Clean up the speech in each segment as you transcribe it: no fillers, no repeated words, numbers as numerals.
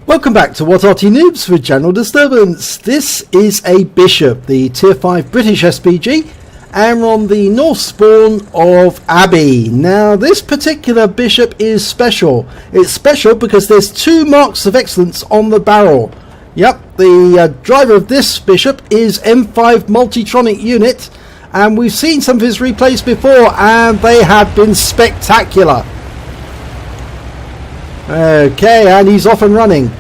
Welcome back to What Arty Noobs with General Disturbance. This is a Bishop, the Tier 5 British SPG, and we're on the North spawn of Abbey. Now this particular Bishop is special. It's special because there's 2 marks of excellence on the barrel. Yep, the driver of this Bishop is M5 Multitronic unit, and we've seen some of his replays before and they have been spectacular. Okay, and he's off and running.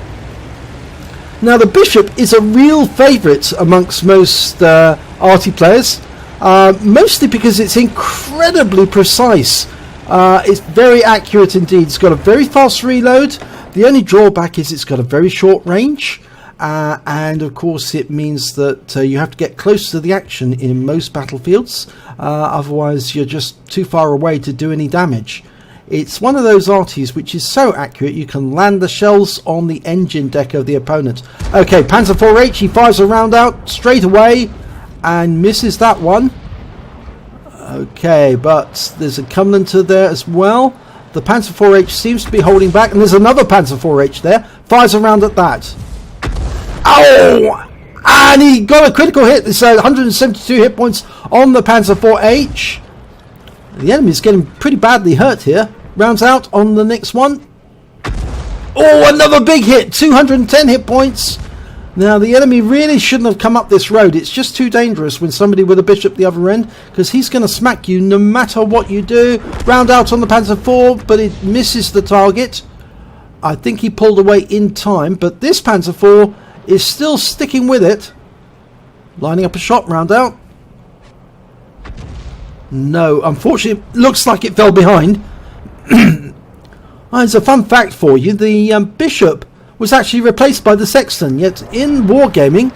Now the Bishop is a real favourite amongst most Arty players, mostly because it's incredibly precise. It's very accurate indeed. It's got a very fast reload. The only drawback is it's got a very short range, and of course it means that you have to get close to the action in most battlefields, otherwise you're just too far away to do any damage. It's one of those arties which is so accurate you can land the shells on the engine deck of the opponent. Okay, Panzer IV-H, he fires a round out straight away and misses that one. Okay, but there's a Covenanter there as well. The Panzer IV-H seems to be holding back, and there's another Panzer IV-H there. Fires a round at that. Oh! And he got a critical hit. There's 172 hit points on the Panzer IV-H. The enemy's getting pretty badly hurt here. Rounds out on the next one. Oh, another big hit. 210 hit points. Now, the enemy really shouldn't have come up this road. It's just too dangerous when somebody with a Bishop the other end, because he's going to smack you no matter what you do. Round out on the Panzer IV, but it misses the target. I think he pulled away in time, but this Panzer IV is still sticking with it. Lining up a shot, round out. No, unfortunately, it looks like it fell behind. It's a fun fact for you. The Bishop was actually replaced by the Sexton, yet in Wargaming...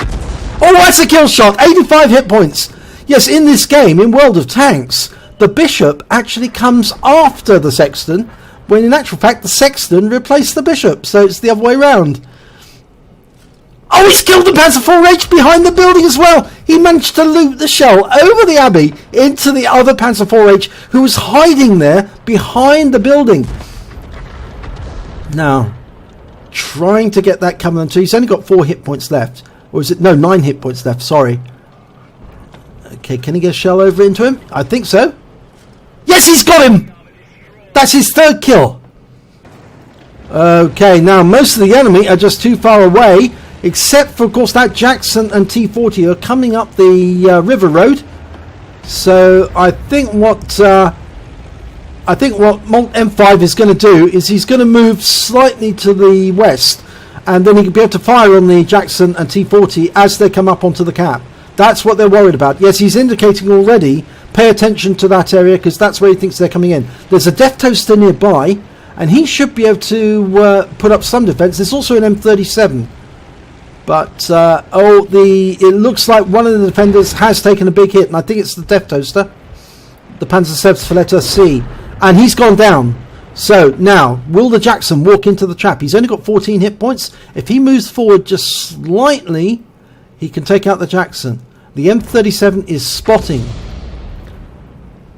Oh, that's a kill shot! 85 hit points! Yes, in this game, in World of Tanks, the Bishop actually comes after the Sexton, when in actual fact the Sexton replaced the Bishop, so it's the other way around. Oh, he's killed the Panzer IV-H behind the building as well. He managed to loot the shell over the Abbey into the other Panzer IV-H, who was hiding there behind the building. Now, trying to get that Covenanter. He's only got 4 hit points left. Or is it? No, 9 hit points left. Sorry. Okay, can he get a shell over into him? I think so. Yes, he's got him. That's his 3rd kill. Okay, now most of the enemy are just too far away. Except for, of course, that Jackson and T40 are coming up the river road. So I think what M5 is going to do is he's going to move slightly to the west, and then he can be able to fire on the Jackson and T40 as they come up onto the cap. That's what they're worried about. Yes, he's indicating already. Pay attention to that area because that's where he thinks they're coming in. There's a Death Toaster nearby, and he should be able to put up some defense. There's also an M37. But, it looks like one of the defenders has taken a big hit, and I think it's the Death Toaster, the Panzerhaubtsverletter C, and he's gone down. So, now, will the Jackson walk into the trap? He's only got 14 hit points. If he moves forward just slightly, he can take out the Jackson. The M37 is spotting.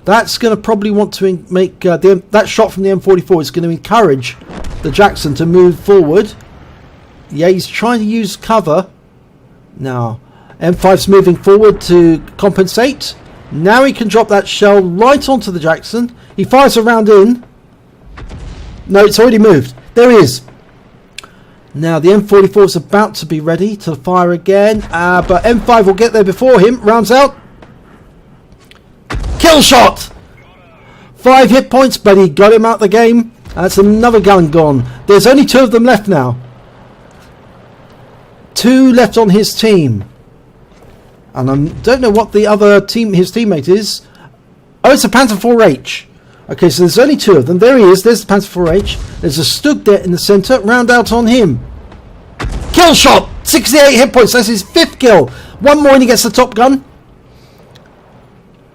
That's going to probably want to make, that shot from the M44 is going to encourage the Jackson to move forward. Yeah, he's trying to use cover. Now, M5's moving forward to compensate. Now he can drop that shell right onto the Jackson. He fires a round in. No, it's already moved. There he is. Now, the M44 is about to be ready to fire again. But M5 will get there before him. Rounds out. Kill shot! 5 hit points, but he got him out of the game. That's another gun gone. There's only 2 of them left now. 2 left on his team, and I don't know what the other team, his teammate is. Oh, it's a Panzer IV-H. Okay, so there's only 2 of them. There he is. There's the Panzer IV-H. There's a Stug there in the centre. Round out on him. Kill shot. 68 hit points. That's his 5th kill. One more and he gets the Top Gun.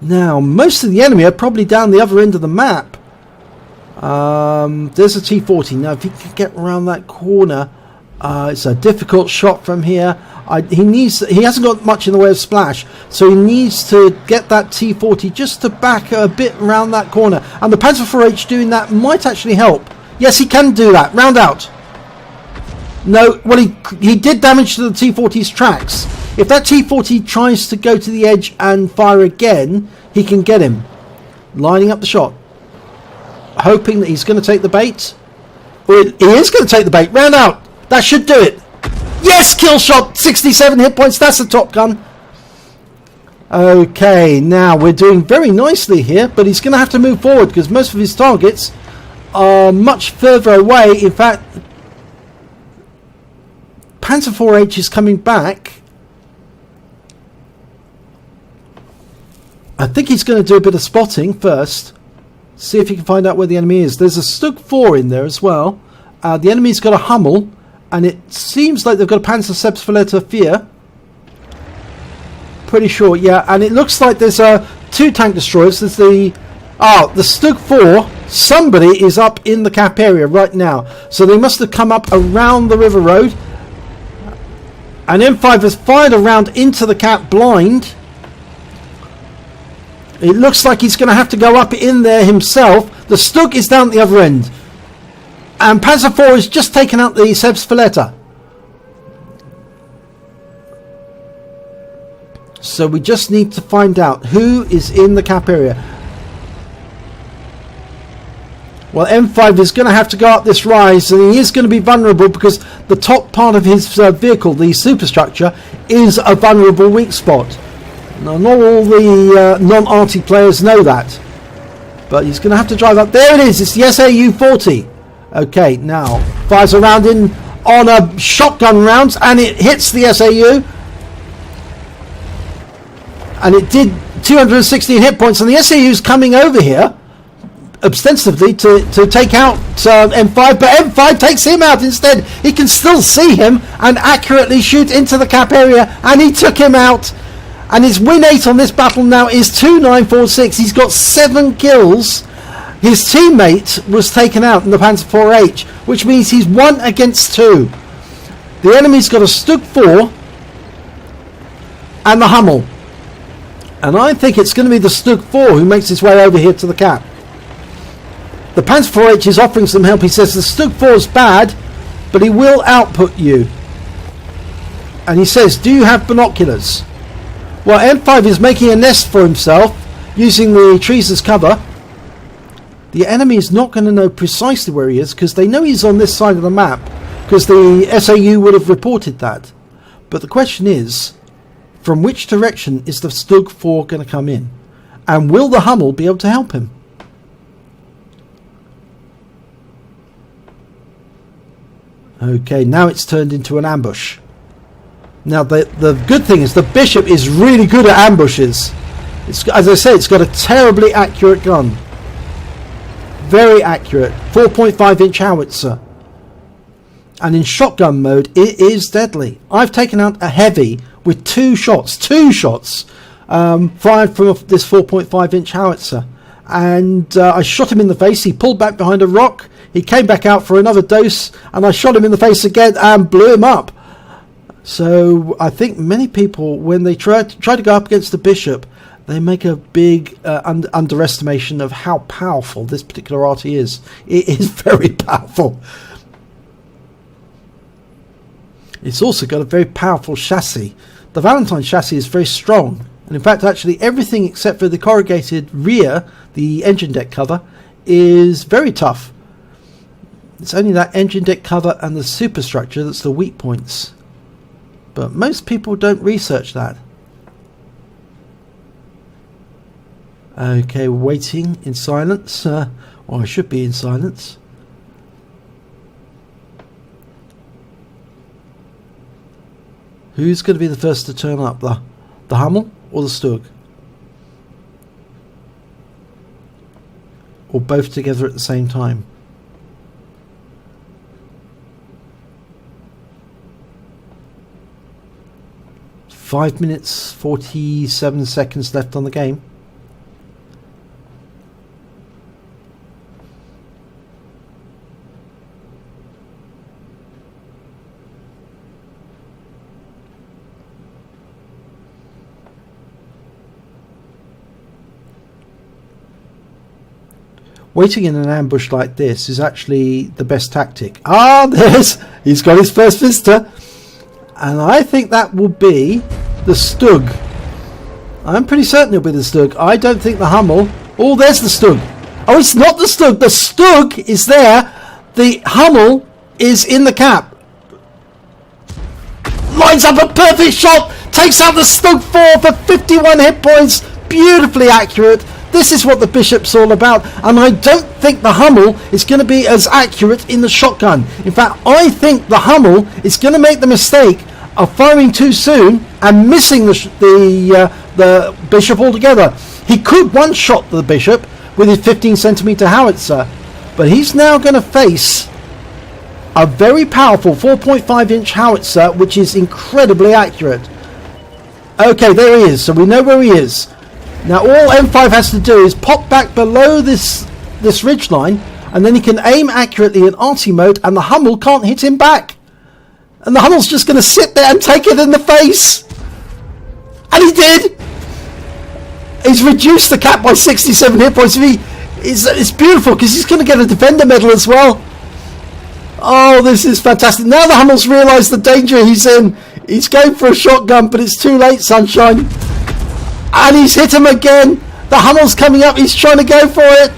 Now, most of the enemy are probably down the other end of the map. There's a T40. Now, if he can get around that corner. It's a difficult shot from here. He hasn't got much in the way of splash, so he needs to get that T40 just to back a bit around that corner. And the Panzer IV-H doing that might actually help. Yes, he can do that. Round out. No, well, he did damage to the T-40's tracks. If that T-40 tries to go to the edge and fire again, he can get him. Lining up the shot. Hoping that he's going to take the bait. Well, he is going to take the bait. Round out. That should do it. Yes, kill shot. 67 hit points. That's a Top Gun. Okay, now we're doing very nicely here, but he's going to have to move forward because most of his targets are much further away. In fact, Panzer IV-H is coming back. I think he's going to do a bit of spotting first. See if he can find out where the enemy is. There's a Stug 4 in there as well. The enemy's got a Hummel, and it seems like they've got a Panzer Selbstverleger 4. Pretty sure, yeah. And it looks like there's 2 tank destroyers. There's the Stug 4. Somebody is up in the cap area right now. So they must have come up around the river road. And M5 has fired a round into the cap blind. It looks like he's going to have to go up in there himself. The Stug is down at the other end. And Panzer IV has just taken out the Selbstverleger. So we just need to find out who is in the cap area. Well, M5 is going to have to go up this rise, and he is going to be vulnerable because the top part of his vehicle, the superstructure, is a vulnerable weak spot. Now, not all the non-Arty players know that, but he's going to have to drive up. There it is. It's the SAU-40. Okay, now fires a round in on a shotgun round, and it hits the SAU, and it did 216 hit points. And the SAU's coming over here ostensibly to take out M5, but M5 takes him out instead. He can still see him and accurately shoot into the cap area, and he took him out. And his win 8 on this battle now is 2946. He's got 7 kills. His teammate was taken out in the Panzer IV-H, which means he's 1 against 2. The enemy's got a Stug 4 and the Hummel. And I think it's going to be the Stug 4 who makes his way over here to the cap. The Panzer IV-H is offering some help. He says the Stug 4 is bad, but he will output you. And he says, do you have binoculars? Well, M5 is making a nest for himself using the trees as cover. The enemy is not going to know precisely where he is because they know he's on this side of the map because the SAU would have reported that. But the question is, from which direction is the Stug 4 going to come in? And will the Hummel be able to help him? Okay, now it's turned into an ambush. Now the good thing is the Bishop is really good at ambushes. It's, as I say, it's got a terribly accurate gun. Very accurate. 4.5 inch howitzer. And in shotgun mode it is deadly. I've taken out a heavy with 2 shots. 2 shots fired from this 4.5 inch howitzer. And I shot him in the face. He pulled back behind a rock. He came back out for another dose. And I shot him in the face again and blew him up. So I think many people, when they try to go up against the Bishop, they make a big underestimation of how powerful this particular Arty is. It is very powerful. It's also got a very powerful chassis. The Valentine chassis is very strong. And in fact, actually, everything except for the corrugated rear, the engine deck cover, is very tough. It's only that engine deck cover and the superstructure that's the weak points. But most people don't research that. Okay, waiting in silence. Or I should be in silence. Who's going to be the first to turn up? The Hummel or the Stug? Or both together at the same time? Five minutes 47 seconds left on the game. waiting in an ambush like this is actually the best tactic. He's got his first visitor, and I think that will be the Stug. I'm pretty certain it'll be the Stug. I don't think the Hummel. Oh, there's the Stug. Oh, it's not the Stug. The Stug is there. The Hummel is in the cap. Lines up a perfect shot. Takes out the Stug 4 for 51 hit points. Beautifully accurate. This is what the Bishop's all about, and I don't think the Hummel is going to be as accurate in the shotgun. In fact, I think the Hummel is going to make the mistake of firing too soon and missing the Bishop altogether. He could one-shot the Bishop with his 15cm howitzer, but he's now going to face a very powerful 4.5-inch howitzer, which is incredibly accurate. Okay, there he is, so we know where he is. Now all M5 has to do is pop back below this ridge line, and then he can aim accurately in Arty mode, and the Hummel can't hit him back. And the Hummel's just going to sit there and take it in the face. And he did! He's reduced the cap by 67 hit points. It's beautiful, because he's going to get a Defender Medal as well. Oh, this is fantastic. Now the Hummel's realised the danger he's in. He's going for a shotgun, but it's too late, Sunshine. And he's hit him again. The Hummel's coming up. He's trying to go for it.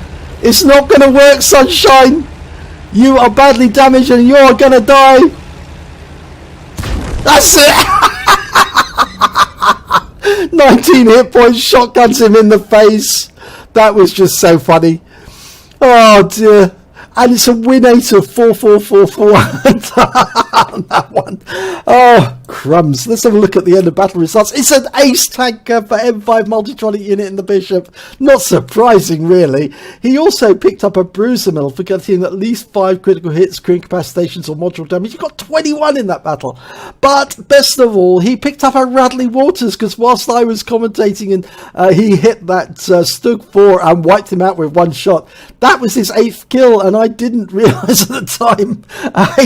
It's not going to work, Sunshine. You are badly damaged and you're going to die. That's it. 19 hit points. Shotguns him in the face. That was just so funny. Oh, dear. And it's a Winator 4444 on that one. Oh, crumbs. Let's have a look at the end of battle results. It's an ace tanker for M5 Multitronic unit in the Bishop. Not surprising, really. He also picked up a Bruiser Medal for getting at least 5 critical hits, screen incapacitations, or module damage. He got 21 in that battle. But best of all, he picked up a Radley Walters, because whilst I was commentating and he hit that Stug 4 and wiped him out with one shot, that was his 8th kill, and I didn't realise at the time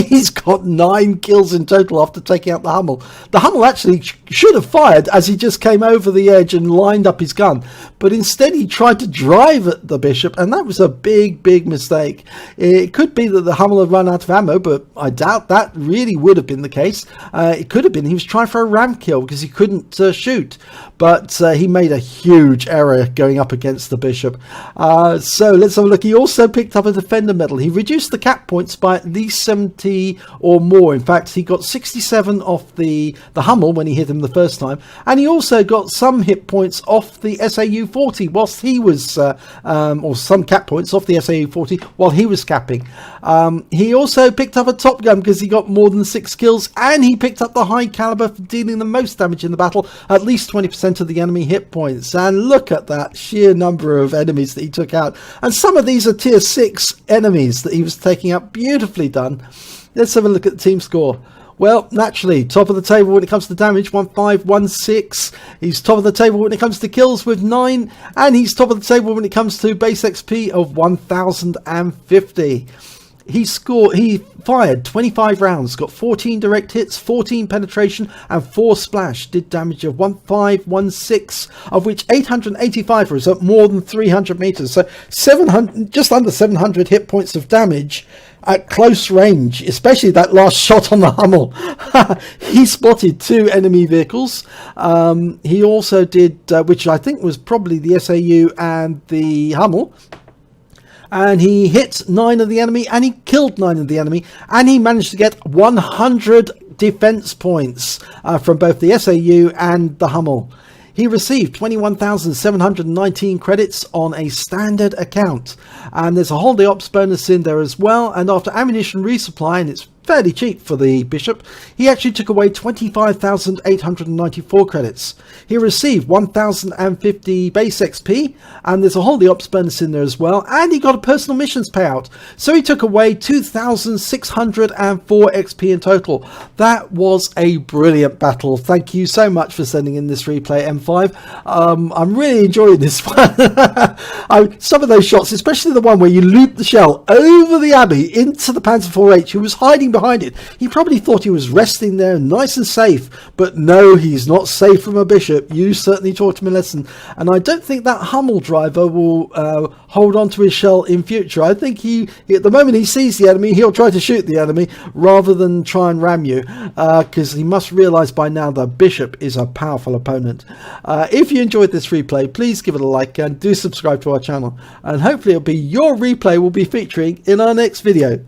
he's got 9 kills in total after taking out the Hummel. The Hummel actually should have fired as he just came over the edge and lined up his gun, but instead he tried to drive at the Bishop, and that was a big mistake. It could be that the Hummel had run out of ammo, but I doubt that really would have been the case. It could have been he was trying for a ram kill because he couldn't shoot, but he made a huge error going up against the Bishop. So let's have a look. He also picked up a Defender Medal. He reduced the cap points by at least 70 or more. In fact, he got 67 off the Hummel when he hit him the first time, and he also got some hit points off the SAU-40 whilst he was, or some cap points off the SAU-40 while he was capping. He also picked up a Top Gun because he got more than 6 kills, and he picked up the high caliber for dealing the most damage in the battle, at least 20% of the enemy hit points. And look at that sheer number of enemies that he took out, and some of these are tier 6 enemies that he was taking out. Beautifully done. Let's have a look at the team score. Well, naturally, top of the table when it comes to damage, 1516. He's top of the table when it comes to kills with 9, and he's top of the table when it comes to base XP of 1050. He fired 25 rounds, got 14 direct hits, 14 penetration, and 4 splash. Did damage of 1516, of which 885 was at more than 300 meters. So 700, just under 700 hit points of damage at close range, especially that last shot on the Hummel. He spotted 2 enemy vehicles. He also did, which I think was probably the SAU and the Hummel. And he hit 9 of the enemy, and he killed 9 of the enemy, and he managed to get 100 defense points from both the SAU and the Hummel. He received 21,719 credits on a standard account, and there's a holiday ops bonus in there as well. And after ammunition resupply, and it's fairly cheap for the Bishop, he actually took away 25,894 credits. He received 1,050 base XP, and there's a holiday ops bonus in there as well, and he got a personal missions payout, so he took away 2,604 XP in total. That was a brilliant battle. Thank you so much for sending in this replay, M5. I'm really enjoying this one. Some of those shots, especially the one where you loop the shell over the Abbey into the Panzer IV H, who was hiding behind behind it. He probably thought he was resting there nice and safe, but no, he's not safe from a bishop. You certainly taught him a lesson, and I don't think that Hummel driver will hold on to his shell in future. I think at the moment he sees the enemy, he'll try to shoot the enemy rather than try and ram you, because he must realize by now that bishop is a powerful opponent. If you enjoyed this replay, please give it a like and do subscribe to our channel, and hopefully your replay will be featuring in our next video.